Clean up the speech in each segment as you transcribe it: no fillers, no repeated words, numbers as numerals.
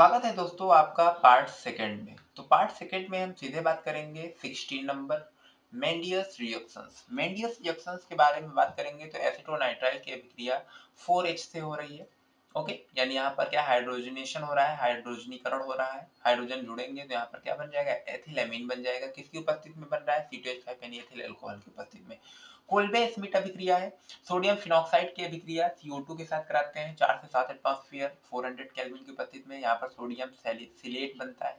स्वागत है दोस्तों आपका पार्ट सेकंड में। तो पार्ट सेकंड में हम सीधे बात करेंगे 16 नंबर मेंडियस रिएक्शंस। मेंडियस रिएक्शंस के बारे में बात करेंगे तो एसीटोनाइट्राइल की अभिक्रिया 4H से हो रही है। ओके, यानी यहाँ पर क्या हाइड्रोजनेशन हो रहा है, हाइड्रोजनीकरण हो रहा है। हाइड्रोजन जुड़ेंगे तो यहाँ पर क्या बन जाएगा, एथिलेमीन बन जाएगा। किसकी उपस्थिति में बन रहा है, C2H5 यानी एथिल अल्कोहल की उपस्थिति में। कोल्बे स्मिथ अभिक्रिया है। सोडियम फिनॉक्साइड की अभिक्रिया CO2 के साथ कराते हैं 4 से 7 एटमॉस्फेयर 400 केल्विन की उपस्थिति में। यहाँ पर सोडियम सैलिसिलेट बनता है।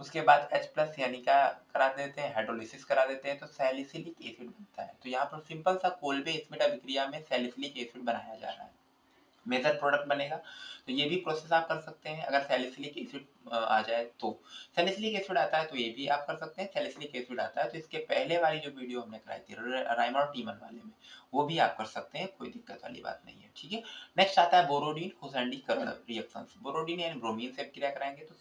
उसके बाद H प्लस यानी क्या करा देते हैं, हाइड्रोलिसिस करा देते हैं तो सैलिसिलिक एसिड बनता है। तो यहाँ पर सिंपल सा कोल्बे स्मिथ अभिक्रिया में सैलिसिलिक एसिड बनाया जा रहा है, मेजर प्रोडक्ट बनेगा। तो ये भी प्रोसेस आप कर सकते हैं। अगर सैलिसिलिक एसिड आ जाए तो सैलिसिलिक एसिड आता है तो ये भी आप कर सकते हैं। सैलिसिलिक एसिड आता है तो इसके पहले वाली जो वीडियो हमने कराई थी राइमर टीमन वाले में, वो भी आप कर सकते हैं, कोई दिक्कत वाली बात नहीं है। ठीक है, नेक्स्ट आता है बोरोडीन हुसैंडीकरण रिएक्शंस। बोरोडीन यानी ब्रोमीन से क्रिया कराएंगे तो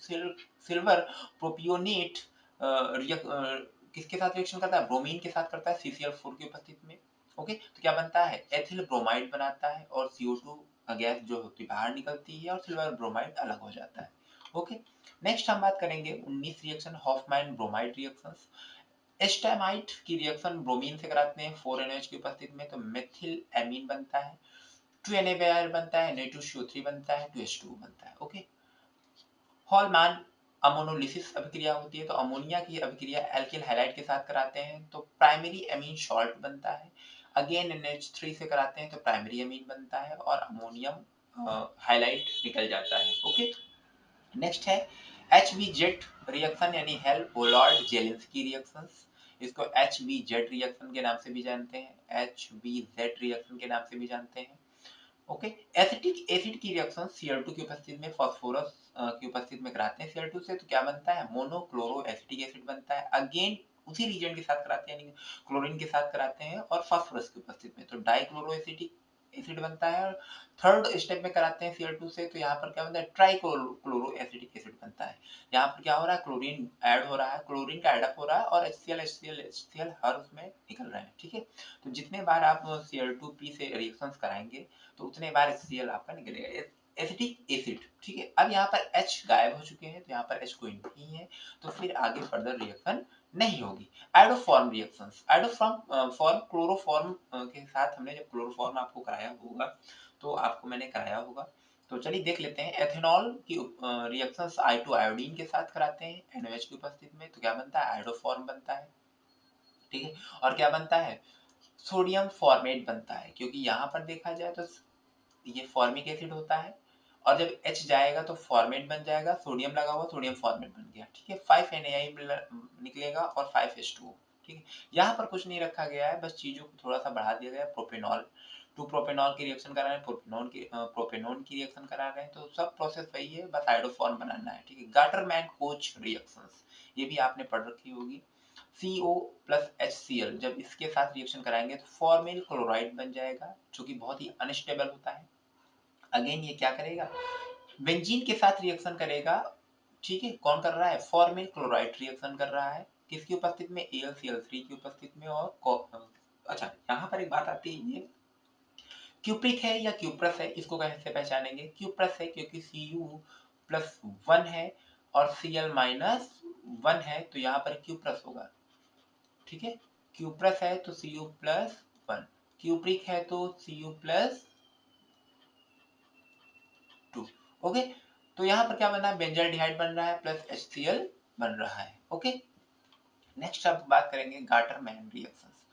सिल्वर प्रोपियोनेट किसके साथ रिएक्शन करता है, ब्रोमीन के साथ करता है CCl4 की उपस्थिति में। ओके, तो क्या बनता है, एथिल ब्रोमाइड बनाता है और CO2 गैस जो होती है बाहर निकलती है और सिल्वर ब्रोमाइड अलग हो जाता है। ओके, नेक्स्ट हम बात करेंगे 19 रिएक्शन हॉफमैन ब्रोमाइड रिएक्शंस। एस्टामाइड की रिएक्शन ब्रोमीन से कराते हैं 4NH की उपस्थिति में तो मेथिल एमीन बनता है, 2NaBr बनता है, Na2CO3 बनता है, 2H2 बनता है। ओके, हॉलमैन अमोनोलिसिस अभिक्रिया होती है तो अमोनिया की अभिक्रिया एल्किल हैलाइड के साथ कराते हैं तो प्राइमरी एमीन सॉल्ट बनता है। अगेन NH3 से कराते हैं तो प्राइमरी एमीन बनता है और अमोनियम हाइलाइट निकल जाता है। ओके, नेक्स्ट है HBZ रिएक्शन यानी हेल्प होलार्ड जेलिंस्की रिएक्शंस। इसको HBZ रिएक्शन के नाम से भी जानते हैं, HBZ रिएक्शन के नाम से भी जानते हैं। ओके, एसिटिक एसिड की रिएक्शन Cl2 की उपस्थिति में फास्फोरस की उपस्थिति में कराते हैं Cl2 से तो क्या बनता है, मोनोक्लोरो एसिटिक एसिड बनता है। अगेन उसी रीजन के साथ कराते हैं यानी क्लोरीन के साथ कराते हैं और फास्फोरस की उपस्थिति में तो डाइक्लोरो एसिटिक एसिड बनता है। और थर्ड स्टेप में कराते हैं Cl2 से तो यहाँ पर क्या बनता है, ट्राइक्लोरो एसिटिक एसिड बनता है। यहाँ पर क्या हो रहा है, क्लोरीन ऐड हो रहा है, क्लोरीन का एडअप हो रहा है और HCl हर उसमें निकल रहे हैं। ठीक है, तो जितने बार आप Cl2P से रिएक्शंस कराएंगे तो उतने बार HCl आपका निकलेगा, एसिटिक एसिड। ठीक है, अब यहाँ पर H गायब हो चुके हैं तो यहाँ पर H कोई नहीं है तो फिर आगे फर्दर रिएक्शन नहीं होगी। Iodoform reactions, iodoform form chloroform के साथ हमने जब क्लोरोफॉर्म आपको कराया होगा तो आपको मैंने कराया होगा। तो चलिए देख लेते हैं। एथेनॉल की रिएक्शंस I2 आयोडीन के साथ कराते हैं NaOH की उपस्थिति में तो क्या बनता है, आयोडोफॉर्म बनता है। ठीक है, और क्या बनता है, सोडियम फॉर्मेट बनता है क्योंकि यहाँ पर देखा जाए तो ये फॉर्मिक एसिड होता है और जब H जाएगा तो फॉर्मेट बन जाएगा, सोडियम लगा हुआ सोडियम फॉर्मेट बन गया। ठीक है, 5Na निकलेगा और 5H2। ठीक है, यहाँ पर कुछ नहीं रखा गया है, बस चीजों को थोड़ा सा बढ़ा दिया गया। प्रोपेनॉल टू प्रोपेनॉल की रिएक्शन करा रहे हैं, प्रोपेनोन की रिएक्शन करा रहे हैं तो सब प्रोसेस वही है, बस आयोडोफॉर्म बनाना है। ठीक है, गाटरमैन कोच रिएक्शंस ये भी आपने पढ़ रखी होगी। CO प्लस HCl जब इसके साथ रिएक्शन कराएंगे तो फॉर्मिल क्लोराइड बन जाएगा जो कि बहुत ही अनस्टेबल होता है। अगेन ये क्या करेगा, बेंजीन के साथ रिएक्शन करेगा। ठीक है, कौन कर रहा है, फॉर्मिल क्लोराइड रिएक्शन कर रहा है किसकी उपस्थिति में, AlCl3 की उपस्थिति में। और अच्छा, यहाँ पर एक बात आती है, ये क्यूप्रिक है या क्यूप्रस है, इसको कैसे पहचानेंगे, क्यूप्रस है क्योंकि Cu+1 है और Cl-1 है तो यहाँ पर क्यूप्रस होगा। ठीक है, क्यूप्रस है तो Cu+1, क्यूप्रिक है तो Cu+2। ओके, तो यहाँ पर क्या बन रहा है, बेंजाल्डिहाइड बन रहा है प्लस HCl बन रहा है। ओके, नेक्स्ट अब बात करेंगे गाटरमैन रिएक्शंस।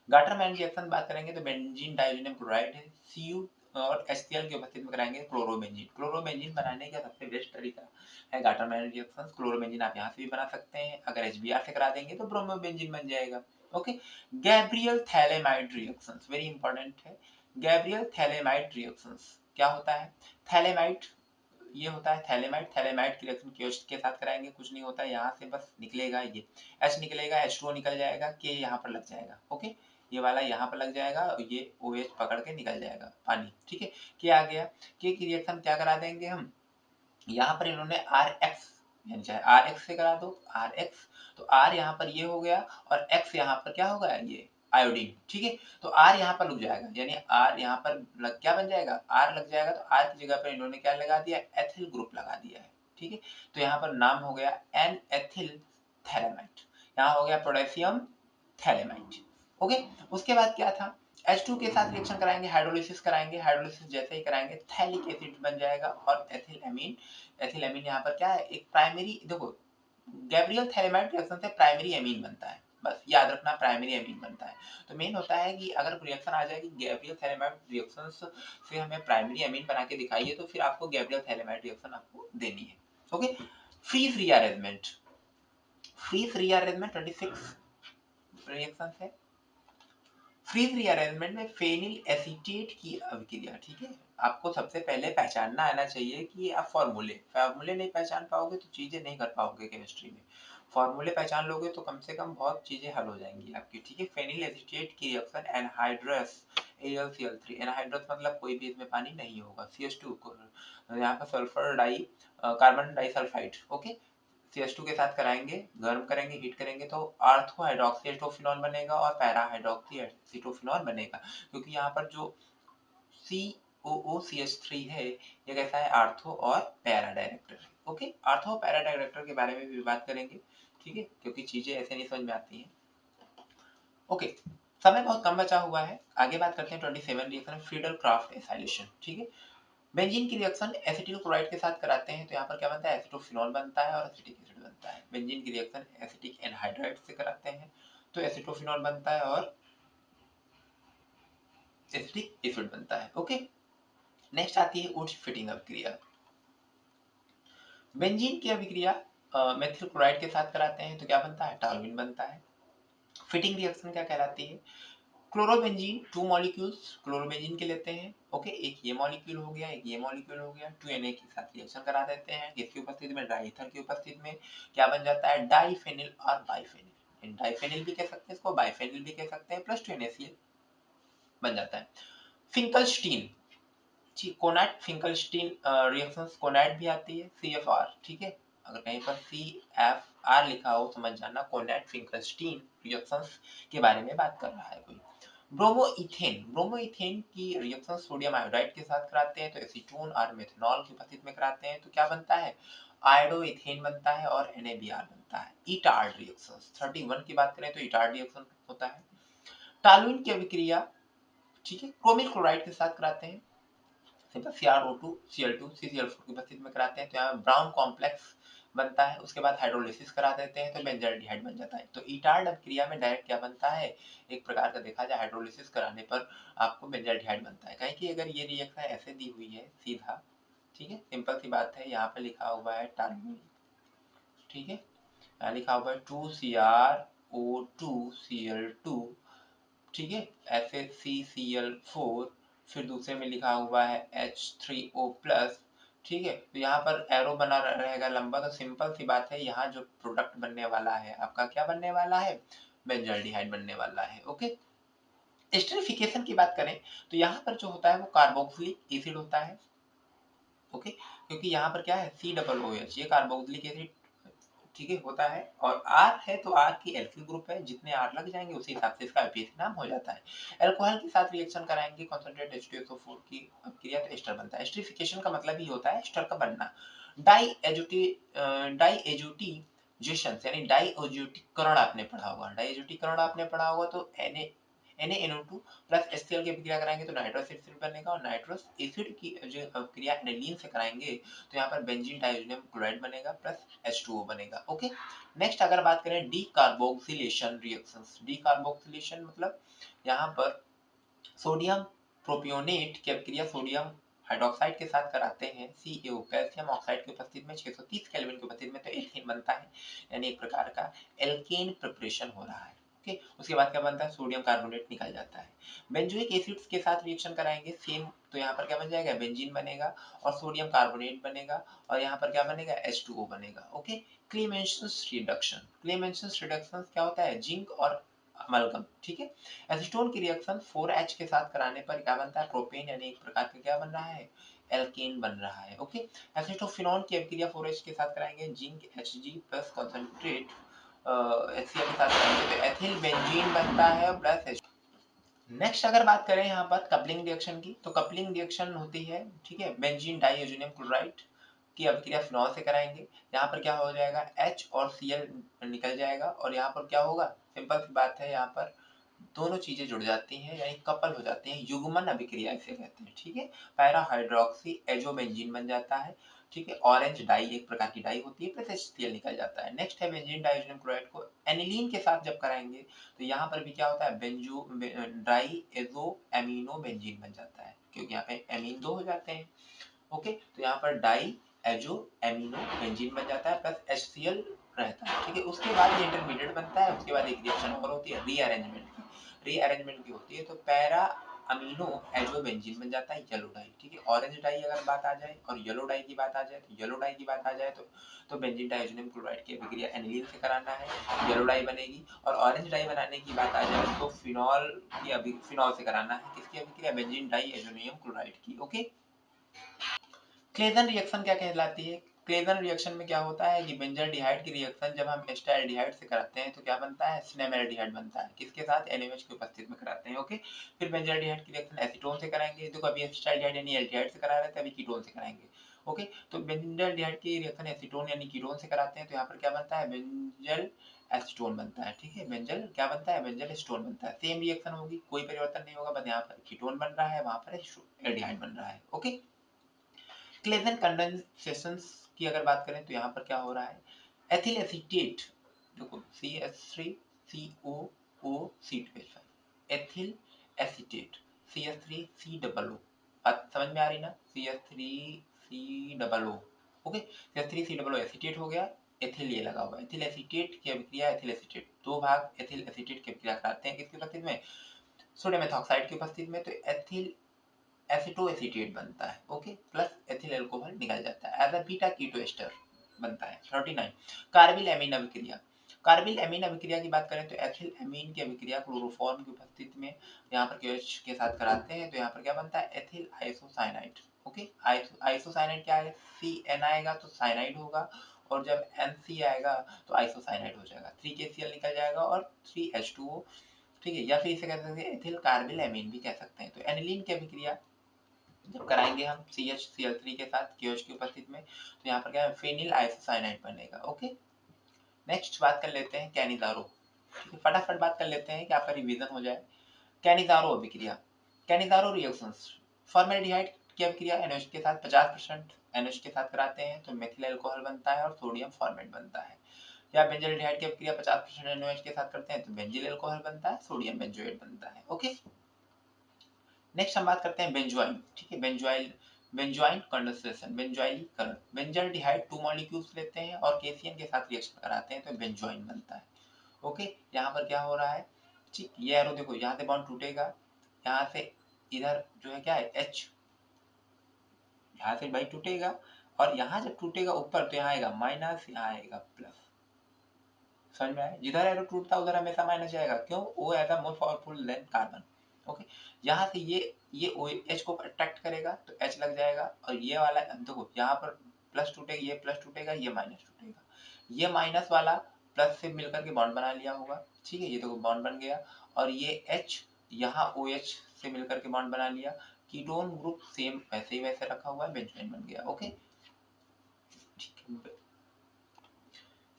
गाटरमैन रिएक्शन बात करेंगे तो बेंजीन डाइजोनियम क्लोराइड है, Cu और HCl की उपस्थिति में कराएंगे क्लोरोबेंजीन। क्लोरोबेंजीन बनाने का सबसे बेस्ट तरीका है गाटरमैन रिएक्शंस। क्लोरोबेंजीन आप यहाँ से भी बना सकते हैं, अगर HBr से करा देंगे तो ब्रोमोबेंजीन बन जाएगा। Okay, Gabriel phthalimide reactions very important है। गैब्रियल थैलेमाइड रिएक्शंस क्या होता है, थैलेमाइड ये होता है थैलेमाइड। थैलेमाइड की रिएक्शन KOH के साथ कराएंगे, कुछ नहीं होता है, यहाँ से बस निकलेगा ये H निकलेगा, H2O निकल जाएगा, K यहाँ पर लग जाएगा। ओके, ये वाला यहाँ पर लग जाएगा और ये OH पकड़ के निकल जाएगा पानी। ठीक है, K आ गया, K की रिएक्शन क्या करा देंगे हम, यहाँ पर इन्होंने RX यानी चाहे RX से करा दो, RX तो R यहाँ पर ये हो गया और X यहाँ पर क्या होगा, ये आयोडीन। ठीक है, तो R यहाँ पर लग जाएगा यानी R यहाँ पर क्या बन जाएगा, R लग जाएगा तो R की जगह पर इन्होंने क्या लगा दिया, एथिल ग्रुप लगा दिया है। ठीक है। तो यहाँ पर नाम हो गया एन एथिल थैलेमाइड, यहाँ हो गया पोटेशियम थैलेमाइड। ओके, उसके बाद क्या था, H2 के साथ रिएक्शन कराएंगे, हाइड्रोलिसिस कराएंगे, हाइड्रोलिसिस जैसे ही कराएंगे थैलिक एसिड बन जाएगा और एथिलएमीन। एथिलएमीन यहाँ पर क्या है, एक प्राइमरी, देखो गैब्रियल थैलेमाइड रिएक्शन से प्राइमरी एमीन बनता है, बस याद रखना प्राइमरी एमीन बनता है। तो मेन होता है कि अगर रिएक्शन आ जाए कि गैब्रियल थैलेमाइड रिएक्शन से हमें प्राइमरी एमीन बना के दिखाइए, तो फिर आपको गैब्रियल थैलेमाइड रिएक्शन आपको देनी है। Okay, Fries rearrangement, Fries rearrangement 26 reaction है। फ्रीज रीअरेंजमेंट में फेनिल एसीटेट की अभिक्रिया, ठीक है। आपको सबसे पहले पहचानना आना चाहिए कि आप फॉर्मूले फॉर्मूले नहीं पहचान पाओगे तो चीजें नहीं कर पाओगे केमिस्ट्री में। फॉर्मूले पहचान लोगे तो कम से कम बहुत चीजें हल हो जाएंगी आपकी, ठीक है। फेनिल एसीटेट की रिएक्शन एनहाइड्रस AlCl3, एनहाइड्रस मतलब कोई भी इसमें पानी नहीं होगा, CH2 को यहाँ पर sulphur di carbon disulphide, okay, CH2 के साथ कराएंगे, गर्म करेंगे, हीट करेंगे तो आर्थो हाइड्रोक्सी एसिटोफिनॉल बनेगा और पैरा हाइड्रोक्सी एसिटोफिनॉल बनेगा, क्योंकि यहाँ पर जो COOCH3 है ये कैसा है, आर्थो और पैरा डायरेक्टर है। ओके, आर्थो पैरा डायरेक्टर के बारे में भी बात करेंगे, ठीक है, क्योंकि चीजें ऐसे नहीं समझ में आती हैं। ओके, समय बहुत कम बचा हुआ है, आगे बात करते हैं 27 रिएक्शन फ्रीडल क्राफ्ट एसाइलेशन, ठीक है। बेंजीन की रिएक्शन एसिटिल क्लोराइड के साथ कराते हैं तो यहाँ पर क्या बनता है, एसिटोफिनॉल बनता है और एसिटिक एसिड बनता है। बेंजीन की रिएक्शन एसिटिक एनहाइड्राइड से कराते हैं तो एसिटोफिनॉल बनता है और एसिटिक एसिड बनता है। ओके, नेक्स्ट आती है उच्च फिटिंग अभिक्रिया। बेंजीन की अभिक्रिया मेथिल क्लोराइड के साथ कराते हैं तो क्या बनता है, टॉलुइन बनता है। फिटिंग रिएक्शन क्या कहलाती है, क्लोरोबेंजीन 2 मॉलिक्यूल्स क्लोरोबेंजीन के लेते हैं, ओके, एक ये मॉलिक्यूल हो गया, एक ये मॉलिक्यूल हो गया, 2Na के साथ रिएक्शन करा देते हैं, किसकी उपस्थिति में, डाईथर की उपस्थिति में, क्या बन जाता है, डाइफेनिल और बाइफेनिल। डाइफेनिल भी कह सकते हैं इसको, बाइफेनिल भी कह सकते हैं, प्लस 2NaCl बन जाता है। Finkelstein, Connaught Finkelstein reactions Connaught भी आती है, CFR, ठीक है। अगर कहीं पर CFR लिखा हो समझ जाना कोनाट फिंकलस्टीन रिएक्शंस के बारे में बात कर रहा है कोई। ब्रोमोइथेन, ब्रोमोइथेन की रिएक्शन सोडियम आयोडाइड के साथ कराते हैं तो एसीटोन और मेथनॉल की उपस्थिति में कराते हैं तो क्या बनता है, आयोडोइथेन बनता है और NaBr बनता है। इटार्ड रिएक्शंस 31 की बात करें तो इटार्ड रिएक्शन होता है। टॉलुइन की अभिक्रिया, ठीक है, क्रोमिल क्लोराइड के साथ कराते हैं, सिंपल CrO2 Cl2 CCl4 की उपस्थिति में कराते हैं तो यहाँ ब्राउन कॉम्प्लेक्स बनता है। उसके बाद हाइड्रोलिसिस करा देते हैं तो बेंजाल्डिहाइड बन जाता है। तो इटार्ड अभिक्रिया में डायरेक्ट क्या बनता है, एक प्रकार का देखा जाए हाइड्रोलिसिस कराने पर आपको बेंजाल्डिहाइड बनता है। कहीं कि अगर ये रिएक्शन ऐसे दी हुई है सीधा, ठीक है, सिंपल सी बात है, यहाँ पे लिखा हुआ है टॉलुइन, ठीक है, यहाँ लिखा हुआ है 2CrO2Cl2, ठीक है, FeCCl4, फिर दूसरे में लिखा हुआ है H3O प्लस, ठीक है। तो यहाँ पर एरो बना रहेगा लंबा, तो सिंपल सी बात है, यहाँ जो प्रोडक्ट बनने वाला है आपका क्या बनने वाला है, बेंजाल्डिहाइड बनने वाला है। ओके, एस्टरिफिकेशन की बात करें तो यहाँ पर जो होता है वो कार्बोक्सिलिक एसिड होता है, ओके, क्योंकि यहाँ पर क्या है COOH, ये कार्बोक्सिलिक एसिड, ठीक है, होता है, और R है तो R की एल्किल ग्रुप है, जितने R लग जाएंगे उसी हिसाब से इसका IUPAC नाम हो जाता है। अल्कोहल के साथ रिएक्शन कराएंगे कॉन्सेंट्रेट H2SO4 की अभिक्रिया तो एस्टर बनता है। एस्टरिफिकेशन का मतलब ही होता है एस्टर का बनना। डाईएजुटीजेशन यानी डाईएजुटीकरण आपने पढ़ा होगा, डाईएजुटीकरण आपने पढ़ा होगा तो NaNO2 प्लस HCl की अभिक्रिया कराएंगे तो नाइट्रस एसिड बनेगा, और नाइट्रस एसिड की जो अभिक्रिया एनिलीन से कराएंगे तो यहाँ पर बेंजीन डाइअजोनियम क्लोराइड बनेगा प्लस H2O बनेगा। ओके, नेक्स्ट अगर बात करें डीकार्बोक्सिलेशन रिएक्शंस, डीकार्बोक्सिलेशन मतलब यहाँ पर सोडियम प्रोपियोनेट की अभिक्रिया सोडियम हाइड्रोक्साइड के साथ कराते हैं, CaO कैल्शियम ऑक्साइड की उपस्थिति में 630 केल्विन की उपस्थिति में तो एथेन बनता है, यानी एक प्रकार का एल्केन प्रिपरेशन हो रहा है। ओके, उसके बाद क्या बनता है, सोडियम कार्बोनेट निकल जाता है। बेंजोइक एसिड्स के साथ रिएक्शन कराएंगे सेम, तो यहाँ पर क्या बन जाएगा, बेंजीन बनेगा और सोडियम कार्बोनेट बनेगा, और यहाँ पर क्या बनेगा, H2O बनेगा। ओके, क्लेमेंसन्स रिडक्शन, क्लेमेंसन्स रिडक्शन क्या होता है, जिंक और अमलगम, ठीक है। एसीटोन की रिएक्शन 4H के साथ कराने पर क्या बनता है, प्रोपेन, यानी एक प्रकार का क्या बन रहा है, एल्केन बन रहा है। ओके, एसिटोफिनॉन की अभिक्रिया 4H के साथ कराएंगे, zinc Hg plus concentrate HCl के साथ कराएंगे तो एथिल बेंजीन बनता है प्लस H। नेक्स्ट अगर बात करें यहाँ पर कपलिंग रिएक्शन की, तो कपलिंग रिएक्शन होती है, ठीक है, बेंजीन डाइअजोनियम क्लोराइड की अभिक्रिया फिनॉल से कराएंगे, यहाँ पर क्या हो जाएगा, H और Cl निकल जाएगा और यहाँ पर क्या होगा, सिंपल सी बात है, यहाँ पर दोनों चीजें जुड़ जाती हैं यानी कपल हो जाती हैं, युग्मन अभिक्रिया इसे कहते हैं, ठीक है। पैरा हाइड्रोक्सी एजोबेंजीन बन जाता है, ठीक है। ऑरेंज डाई एक प्रकार की डाई होती है, प्लस HCl निकल जाता है। नेक्स्ट है बेंजीन डाइसोनियम क्लोराइड को एनिलीन के साथ जब कराएंगे तो यहाँ पर भी क्या होता है, benzo di azo amino benzene बन जाता है, क्योंकि यहाँ पे एमीन 2 हो जाते हैं, ओके। तो यहाँ पर डाई एजो एमिनो बेंजीन बन जाता है, प्लस HCl रहता है, ठीक है। उसके बाद ये इंटरमीडिएट बनता है, उसके बाद एक रिएक्शन और होती है रीअरेंजमेंट की, रीअरेंजमेंट की होती है तो पैरा अमीनो एजो बेंजीन बन जाता है येलो डाई, ठीक है। ऑरेंज डाई अगर बात आ जाए और येलो डाई की बात आ जाए, तो येलो डाई की बात आ जाए तो बेंजीन डाइसोनियम क्लोराइड की अभिक्रिया एनिलीन से कराना है, येलो डाई बनेगी। और ऑरेंज डाई बनाने की बात आ जाए तो फिनॉल से कराना है, किसकी अभिक्रिया, बेंजीन डाई एजोनियम क्लोराइड की, ओके। क्लेजन रिएक्शन क्या कहलाती है, क्लेजन रिएक्शन में क्या होता है कि बेंजल्डिहाइड की रिएक्शन जब हम एस्टाल्डिहाइड से कराते हैं तो क्या बनता है, सिनेमेल्डिहाइड बनता है, किसके साथ, NaOH की उपस्थिति में कराते हैं, ओके। फिर बेंजल्डिहाइड की रिएक्शन एसीटोन से कराएंगे, देखो अभी एस्टाल्डिहाइड यानी एल्डिहाइड से करा रहे थे, अभी कीटोन से कराएंगे, ओके। तो बेंजल्डिहाइड की रिएक्शन एसीटोन यानी कीटोन से कराते हैं तो यहाँ पर क्या बनता है, बेंजल एसीटोन बनता है, ठीक है। बेंजल क्या बनता है, बेंजल एसीटोन बनता है, सेम रिएक्शन होगी, कोई परिवर्तन नहीं होगा, बस यहाँ पर कीटोन बन रहा है, वहां पर एल्डिहाइड बन रहा है, ओके। क्लेजन कंडेंसेशन की अगर बात करें तो यहाँ पर क्या हो रहा है, एथिल एसीटेट, देखो CH3COOC2H5 एथिल एसीटेट CH3COO, बात समझ में आ रही ना, CH3COO, ओके। CH3COO एसीटेट हो गया, एथिल ये लगा हुआ है, एथिल एसीटेट की अभिक्रिया, एथिल एसीटेट दो भाग एथिल एसीटेट की अभिक्रिया कराते हैं, किसकी उपस्थिति में, सोडियम मेथॉक्साइड की उपस्थिति में, तो एथिल एसिटोएसीटेट बनता है, ओके, प्लस एथिल अल्कोहल निकल जाता है, as a beta keto ester बनता है। 39 कार्बिल एमीन अभिक्रिया, कार्बिल एमीन अभिक्रिया की बात करें तो एथिल एमीन की अभिक्रिया क्लोरोफॉर्म की उपस्थिति में यहाँ पर KOH के साथ कराते हैं तो यहाँ पर क्या बनता है, एथिल आइसोसाइनाइड, ओके। आइसोसाइनाइड क्या है, CN आएगा तो साइनाइड होगा और जब NC आएगा तो आइसोसाइनाइड हो जाएगा, 3KCl निकल जाएगा और 3H2O, ठीक है। या फिर इसे कह सकते हैं एथिल कार्बिल एमीन भी कह सकते हैं। तो एनिलीन की अभिक्रिया जब कराएंगे हम CHCl3 के साथ KOH की उपस्थिति में तो यहाँ पर क्या है, फेनिल आइसोसाइनाइड बनेगा, ओके। नेक्स्ट बात कर लेते हैं कैनिजारो, ठीक है, फटाफट बात कर लेते हैं कि आपका रिवीजन हो जाए। कैनिजारो अभिक्रिया, कैनिजारो रिएक्शंस, फॉर्मेल्डिहाइड की अभिक्रिया NaOH के साथ 50% NaOH के साथ कराते हैं तो मेथिल अल्कोहल बनता है और सोडियम फॉर्मेट बनता है। या बेंजल्डिहाइड की अभिक्रिया 50% NaOH के साथ करते हैं तो बेंजिल अल्कोहल बनता है, सोडियम बेंजोएट बनता है, ओके। नेक्स्ट हम बात करते हैं बेंजोइन, ठीक है, बेंजोइन कंडेंसेशन, बेंजोइलीकरण, बेंजल्डिहाइड 2 मॉलिक्यूल्स लेते हैं और KCN के साथ रिएक्शन कराते हैं तो बेंजोइन बनता है, ओके। यहाँ पर क्या हो रहा है, ठीक, ये एरो देखो, यहाँ से बॉन्ड टूटेगा, यहाँ से इधर जो है क्या है H, यहाँ से भाई टूटेगा और यहाँ जब टूटेगा ऊपर तो यहाँ आएगा माइनस, यहाँ आएगा प्लस, समझ में आया, जिधर एरो टूटता है उधर हमेशा माइनस जाएगा, क्यों, O as a more powerful than carbon, okay. यहाँ से ये OH को अट्रैक्ट करेगा तो H लग जाएगा और ये वाला देखो यहाँ पर प्लस टूटेगा, ये प्लस टूटेगा, ये माइनस टूटेगा, ये माइनस वाला प्लस से मिलकर के बॉन्ड बना लिया होगा, ठीक है, ये देखो बॉन्ड बन गया और ये H यहाँ OH से मिलकर के बॉन्ड बना लिया, कीटोन ग्रुप सेम वैसे ही वैसे रखा हुआ है, बेंजीन बन गया, ओके। ठीक है,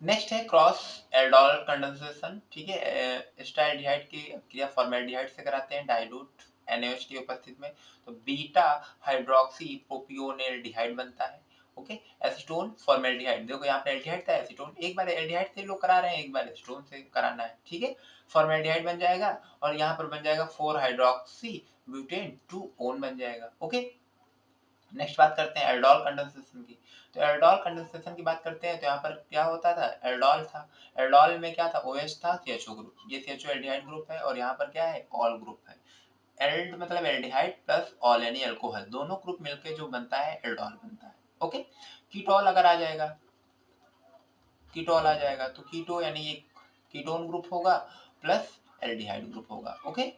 नेक्स्ट है क्रॉस एल्डोल कंडेंसेशन, ठीक है, एस्टाल्डिहाइड की क्रिया फॉर्मेल्डिहाइड से कराते हैं डाइल्यूट NaOH की उपस्थिति में तो बीटा हाइड्रोक्सी प्रोपियोनेल्डिहाइड बनता है, ओके। एसीटोन फॉर्मेल्डिहाइड, देखो यहाँ पे एल्डिहाइड था, एसीटोन, एक बार एल्डिहाइड से लोग करा रहे हैं, एक बार एसीटोन से कराना है, ठीक है। फॉर्मेल्डिहाइड बन जाएगा और यहाँ पर बन जाएगा 4 हाइड्रोक्सी ब्यूटेन 2 ओन बन जाएगा, ओके। नेक्स्ट बात करते हैं एल्डोल कंडेंसेशन की, तो एल्डोल कंडेंसेशन की बात करते हैं तो यहाँ पर क्या होता था, एल्डोल था, एल्डोल में क्या था, OH था, CHO ग्रुप, ये CHO एल्डिहाइड ग्रुप है और यहाँ पर क्या है, ऑल ग्रुप है, एल्ड मतलब एल्डिहाइड प्लस ऑल यानी अल्कोहल, दोनों ग्रुप मिलके जो बनता है एल्डोल बनता है, ओके। कीटोल अगर आ जाएगा, कीटोल आ जाएगा तो कीटो यानी एक कीटोन ग्रुप होगा प्लस एल्डिहाइड ग्रुप होगा, ओके,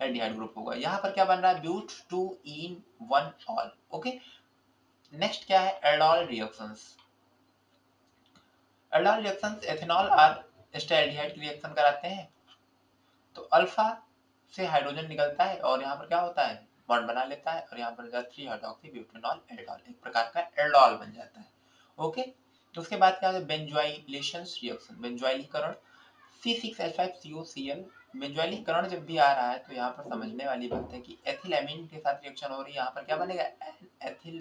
एल्डिहाइड ग्रुप होगा। यहाँ पर क्या बन रहा है, but 2 en 1 al, okay. Next क्या है, aldol reactions, aldol reactions ethanol और एस्टाल्डिहाइड की रिएक्शन कराते हैं तो अल्फा से हाइड्रोजन निकलता है और यहाँ पर क्या होता है, बॉन्ड बना लेता है और यहाँ पर 3 हाइड्रोक्सी ब्यूटेनॉल एल्डोल, एक प्रकार का एल्डोल बन जाता है। ओके, तो उसके बाद क्या है, बेंजोइलेशन रिएक्शन, बेंजोइलीकरण, C6H5COCl। बेंजोइलीकरण जब भी आ रहा है तो यहाँ पर समझने वाली बात है कि एथिलएमीन के साथ रिएक्शन हो रही है, यहाँ पर क्या बनेगा, एथिल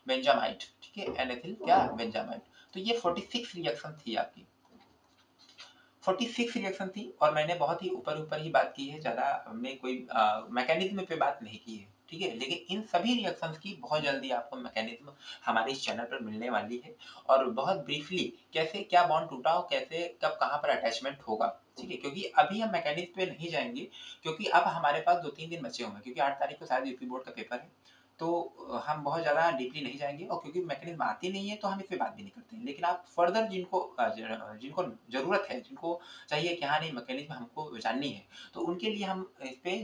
बेंजामाइड, ठीक है, एनएथिल क्या, बेंजामाइड। तो ये 46 रिएक्शन थी आपकी, 46 रिएक्शन थी, और मैंने बहुत ही ऊपर ऊपर ही बात की है, ज़्यादा हमने कोई मैकेनिज्म पे बात नहीं की है, ठीक है। लेकिन इन सभी रिएक्शंस की बहुत जल्दी आपको मैकेनिज्म हमारे इस चैनल पर मिलने वाली है, और बहुत ब्रीफली कैसे क्या बॉन्ड टूटा हो, कैसे कब कहाँ पर अटैचमेंट होगा, ठीक है। क्योंकि अभी हम मैकेनिज्म पे नहीं जाएंगे, क्योंकि अब हमारे पास 2-3 दिन बचे होंगे, क्योंकि 8 तारीख को शायद यूपी बोर्ड का पेपर है, तो हम बहुत ज़्यादा डीपली नहीं जाएंगे, और क्योंकि मैकेनिज्म आती नहीं है तो हम इस पे बात भी नहीं करते हैं। लेकिन आप फर्दर जिनको जिनको ज़रूरत है, जिनको चाहिए कि हाँ नहीं मैकेनिज्म हमको जाननी है, तो उनके लिए हम इस पे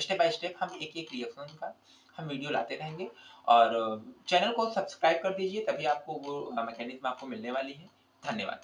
स्टेप बाय स्टेप हम एक एक रिएक्शन का हम वीडियो लाते रहेंगे। और चैनल को सब्सक्राइब कर दीजिए, तभी आपको वो मैकेनिज्म आपको मिलने वाली है। धन्यवाद।